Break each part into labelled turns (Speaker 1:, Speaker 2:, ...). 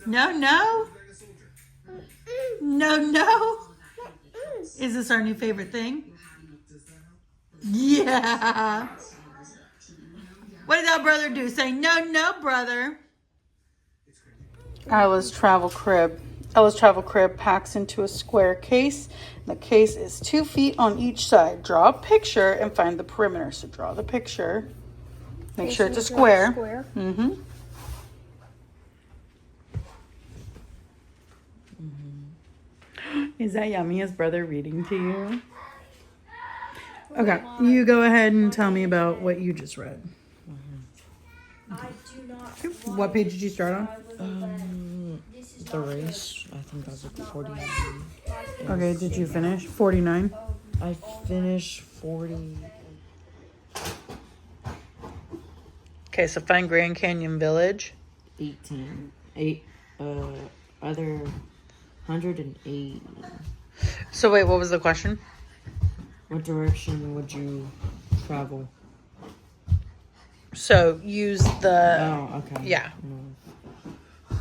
Speaker 1: No, no. No, no. Is this our new favorite thing? Yeah. What did that brother do? Say, no, no, brother. Ella's travel crib. Ella's travel crib packs into a square case. The case is 2 feet on each side. Draw a picture and find the perimeter. So draw the picture. Make sure it's a square. Mm-hmm. Is that yummy? His brother reading to you? Okay, you go ahead and tell me about what you just read. What page did you start on?
Speaker 2: The race, I think that was like 49.
Speaker 1: Okay, did you finish? 49?
Speaker 2: I finished 40.
Speaker 1: Okay, so find Grand Canyon Village.
Speaker 2: 18. Other 108.
Speaker 1: So wait, what was the question?
Speaker 2: What direction would you travel?
Speaker 1: So use the...
Speaker 2: Oh, okay.
Speaker 1: Yeah.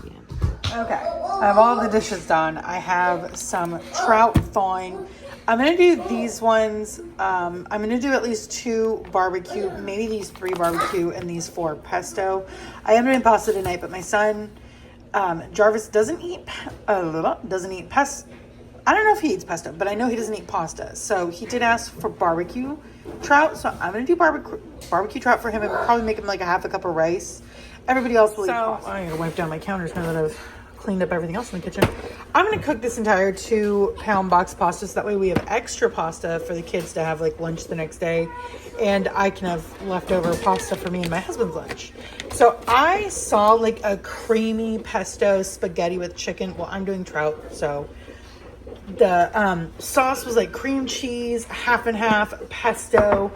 Speaker 2: Yeah.
Speaker 1: Okay, I have all the dishes done. I have some trout thawing. I'm going to do these ones. I'm going to do at least 2 barbecue, maybe these 3 barbecue and these 4 pesto. I am doing pasta tonight, but my son, Jarvis, doesn't eat pesto. I don't know if he eats pesto, but I know he doesn't eat pasta. So he did ask for barbecue trout. So I'm going to do barbecue trout for him and probably make him like a half a cup of rice. Everybody else will eat pasta. I'm going to wipe down my counters now that I've cleaned up everything else in the kitchen. I'm going to cook this entire 2-pound box pasta so that way we have extra pasta for the kids to have like lunch the next day. And I can have leftover pasta for me and my husband's lunch. So I saw like a creamy pesto spaghetti with chicken. Well, I'm doing trout, so... The sauce was like cream cheese, half and half, pesto,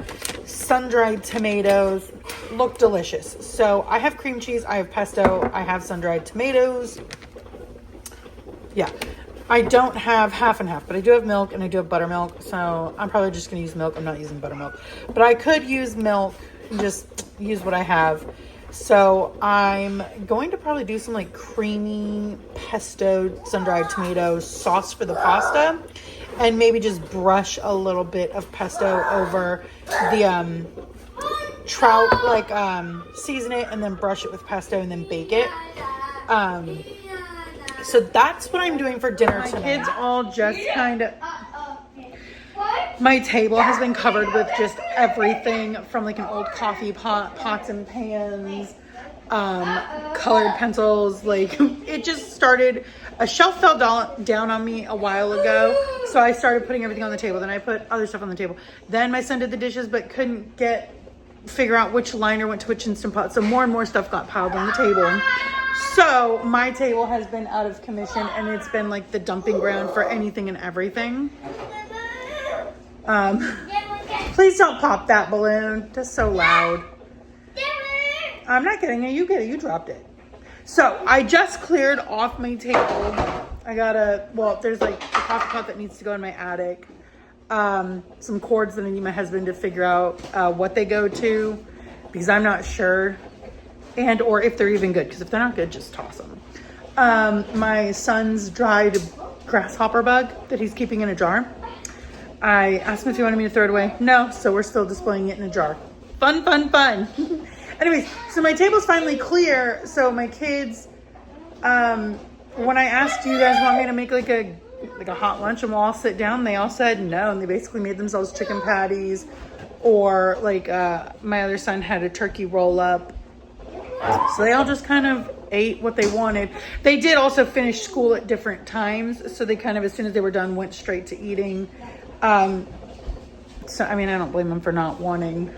Speaker 1: sun-dried tomatoes. Looked delicious. So I have cream cheese, I have pesto, I have sun-dried tomatoes. Yeah, I don't have half and half, but I do have milk and I do have buttermilk. So I'm probably just going to use milk. I'm not using buttermilk. But I could use milk and just use what I have. So I'm going to probably do some like creamy pesto sun-dried tomato sauce for the pasta and maybe just brush a little bit of pesto over the trout, like season it and then brush it with pesto and then bake it. So that's what I'm doing for dinner tonight. My kids all just kind of... My table has been covered with just everything from like an old coffee pot, pots and pans, colored pencils. Like it just started, a shelf fell down on me a while ago. So I started putting everything on the table. Then I put other stuff on the table. Then my son did the dishes, but couldn't figure out which liner went to which Instant Pot. So more and more stuff got piled on the table. So my table has been out of commission and it's been like the dumping ground for anything and everything. Please don't pop that balloon. That's so loud. I'm not getting it. You get it. You dropped it. So I just cleared off my table. There's like a coffee pot that needs to go in my attic. Some cords that I need my husband to figure out what they go to because I'm not sure or if they're even good. Because if they're not good, just toss them. My son's dried grasshopper bug that he's keeping in a jar. I asked him if he wanted me to throw it away. No, so we're still displaying it in a jar. Fun, fun, fun. Anyways, so my table's finally clear. So my kids, when I asked, do you guys want me to make like a hot lunch and we'll all sit down? They all said no. And they basically made themselves chicken patties or like my other son had a turkey roll up. So they all just kind of ate what they wanted. They did also finish school at different times. So they kind of, as soon as they were done, went straight to eating. So, I mean, I don't blame them for not wanting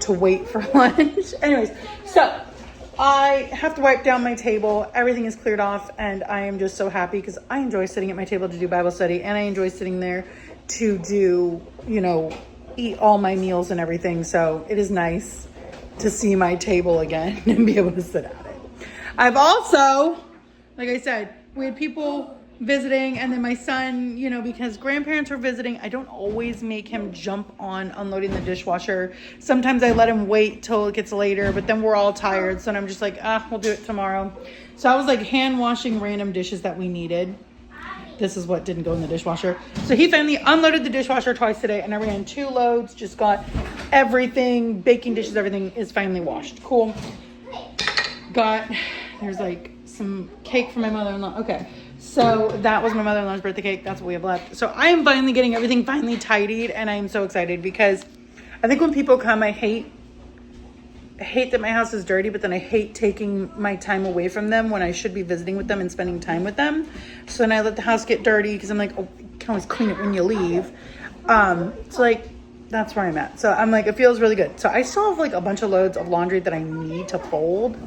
Speaker 1: to wait for lunch. Anyways, so I have to wipe down my table. Everything is cleared off and I am just so happy because I enjoy sitting at my table to do Bible study and I enjoy sitting there to do, eat all my meals and everything. So it is nice to see my table again and be able to sit at it. I've also, like I said, we had people visiting, and then my son, you know, because grandparents were visiting, I don't always make him jump on unloading the dishwasher. Sometimes I let him wait till it gets later, but then we're all tired, so I'm just like, we'll do it tomorrow. So I was like hand washing random dishes that we needed. This is what didn't go in the dishwasher. So he finally unloaded the dishwasher twice today, and I ran 2 loads, just got everything, baking dishes, everything is finally washed. Cool. There's like some cake for my mother-in-law. Okay. So that was my mother-in-law's birthday cake. That's what we have left. So I am finally getting everything finally tidied, and I am so excited because I think when people come, I hate that my house is dirty, but then I hate taking my time away from them when I should be visiting with them and spending time with them. So then I let the house get dirty because I'm like, oh, you can always clean it when you leave. So like, that's where I'm at. So I'm like, it feels really good. So I still have like a bunch of loads of laundry that I need to fold,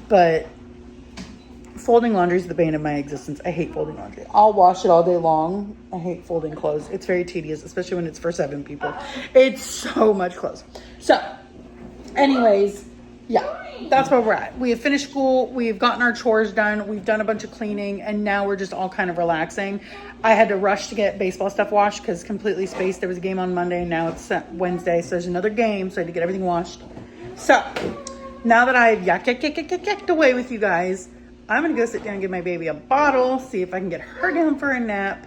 Speaker 1: but folding laundry is the bane of my existence. I hate folding laundry. I'll wash it all day long. I hate folding clothes. It's very tedious, especially when it's for 7 people. It's so much clothes. So anyways, yeah, that's where we're at. We have finished school. We've gotten our chores done. We've done a bunch of cleaning, and now we're just all kind of relaxing. I had to rush to get baseball stuff washed because completely spaced. There was a game on Monday, and now it's Wednesday, so there's another game, so I had to get everything washed. So now that I've yacked away with you guys, I'm going to go sit down and give my baby a bottle, see if I can get her down for a nap.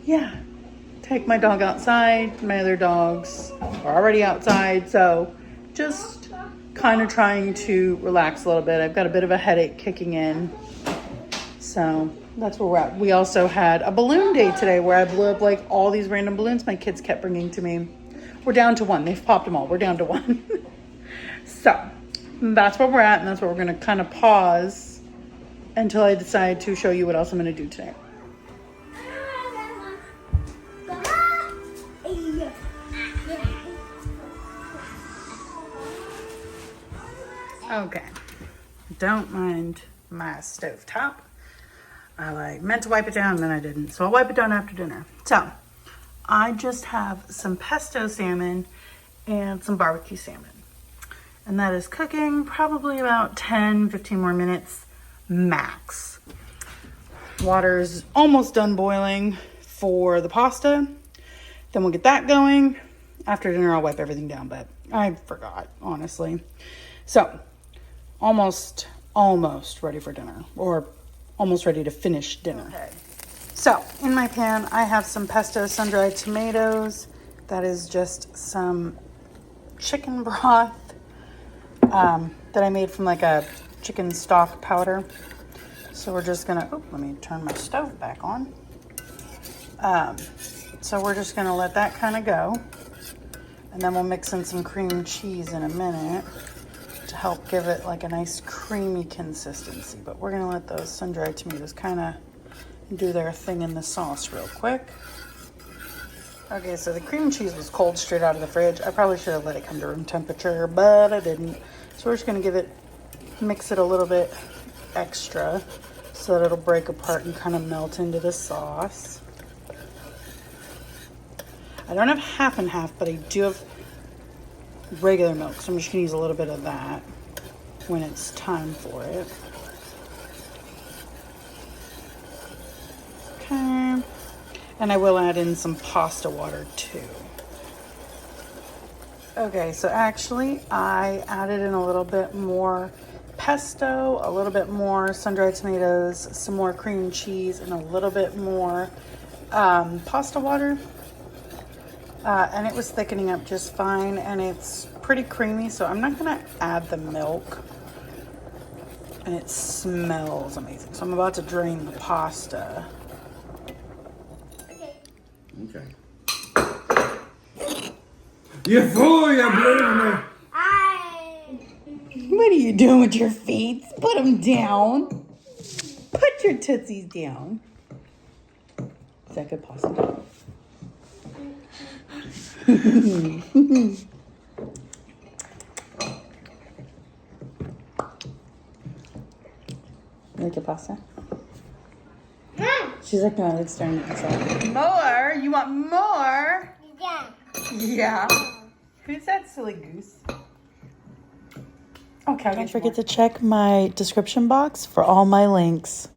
Speaker 1: Yeah. Take my dog outside. My other dogs are already outside, so just kind of trying to relax a little bit. I've got a bit of a headache kicking in, so that's where we're at. We also had a balloon day today where I blew up like all these random balloons my kids kept bringing to me. We're down to 1. They've popped them all. We're down to 1. So that's where we're at, and that's where we're going to kind of pause until I decide to show you what else I'm going to do today. Okay, don't mind my stovetop. I meant to wipe it down and then I didn't, so I'll wipe it down after dinner. So I just have some pesto salmon and some barbecue salmon, and that is cooking probably about 10-15 more minutes max. Water's almost done boiling for the pasta. Then we'll get that going. After dinner I'll wipe everything down, but I forgot, honestly. So almost ready for dinner, or almost ready to finish dinner. Okay. So in my pan, I have some pesto sun-dried tomatoes. That is just some chicken broth that I made from like a chicken stock powder. So we're just gonna, let me turn my stove back on. So we're just gonna let that kind of go. And then we'll mix in some cream cheese in a minute to help give it like a nice creamy consistency. But we're gonna let those sun-dried tomatoes kind of do their thing in the sauce real quick. Okay, so the cream cheese was cold straight out of the fridge. I probably should have let it come to room temperature, but I didn't. So we're just gonna mix it a little bit extra so that it'll break apart and kind of melt into the sauce. I don't have half and half, but I do have regular milk, so I'm just gonna use a little bit of that when it's time for it. Okay, and I will add in some pasta water too. Okay, so actually I added in a little bit more pesto, a little bit more sun-dried tomatoes, some more cream cheese, and a little bit more pasta water. And it was thickening up just fine, and it's pretty creamy, so I'm not gonna add the milk. And it smells amazing. So I'm about to drain the pasta.
Speaker 3: Okay. You fool, you bleeding me.
Speaker 1: What are you doing with your feet? Put them down. Put your tootsies down. Is that good pasta? Like your pasta? She's like, no, it's starting to get soft. More? You want more? Yeah. Yeah. Who's that silly goose? Okay,
Speaker 4: Don't forget to check my description box for all my links.